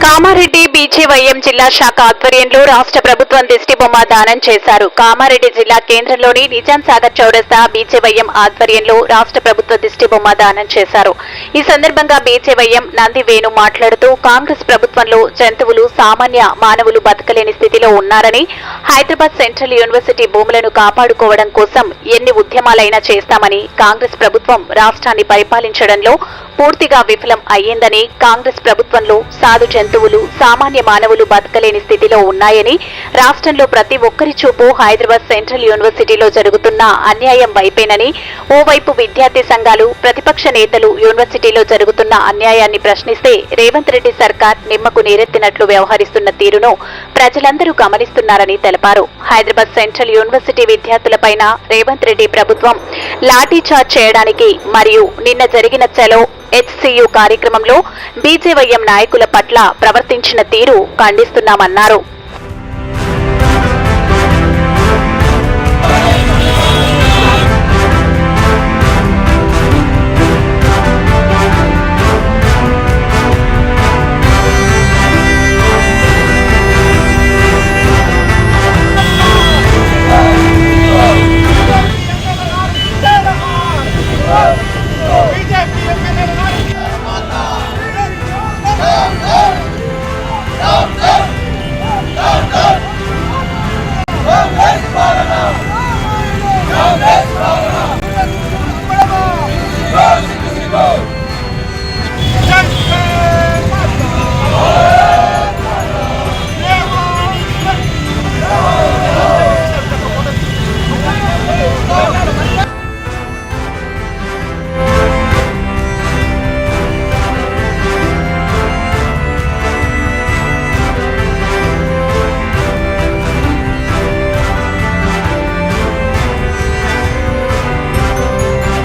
Kamareddy BJYM జిల్లా శాఖ ఆధ్వర్యంలో రాష్ట్ర ప్రభుత్వం దిష్టిబొమ్మ దానం చేశారు. కామారెడ్డి జిల్లా కేంద్రంలోని నిజాం సాగర్ చౌరస్తా బీజేవైఎం ఆధ్వర్యంలో రాష్ట్ర ప్రభుత్వ దిష్టిబొమ్మ దానం చేశారు. ఈ సందర్భంగా బీజేవైఎం నంది వేణు మాట్లాడుతూ కాంగ్రెస్ ప్రభుత్వంలో జంతువులు సామాన్య మానవులు బతకలేని స్థితిలో ఉన్నారని, హైదరాబాద్ సెంట్రల్ యూనివర్సిటీ భూములను కాపాడుకోవడం కోసం ఎన్ని ఉద్యమాలైనా చేస్తామని, కాంగ్రెస్ ప్రభుత్వం రాష్ట్రాన్ని పరిపాలించడంలో పూర్తిగా విఫలం అయ్యిందని, కాంగ్రెస్ ప్రభుత్వంలో సాధు జంతువులు సామాన్య మానవులు బతకలేని స్థితిలో ఉన్నాయని, రాష్ట్రంలో ప్రతి ఒక్కరి చూపు హైదరాబాద్ సెంట్రల్ యూనివర్సిటీలో జరుగుతున్న అన్యాయం వైపేనని, ఓవైపు విద్యార్థి సంఘాలు, ప్రతిపక్ష నేతలు యూనివర్సిటీలో జరుగుతున్న అన్యాయాన్ని ప్రశ్నిస్తే రేవంత్ రెడ్డి సర్కార్ నిమ్మకు నీరెత్తినట్లు వ్యవహరిస్తున్న తీరును ప్రజలందరూ గమనిస్తున్నారని తెలిపారు. హైదరాబాద్ సెంట్రల్ యూనివర్సిటీ విద్యార్థులపైన రేవంత్ రెడ్డి ప్రభుత్వం లాఠీచార్జ్ చేయడానికి మరియు నిన్న జరిగిన చలో హెచ్సియు కార్యక్రమంలో బీజేవైఎం నాయకుల పట్ల ప్రవర్తించిన తీరు ఖండిస్తున్నామన్నారు.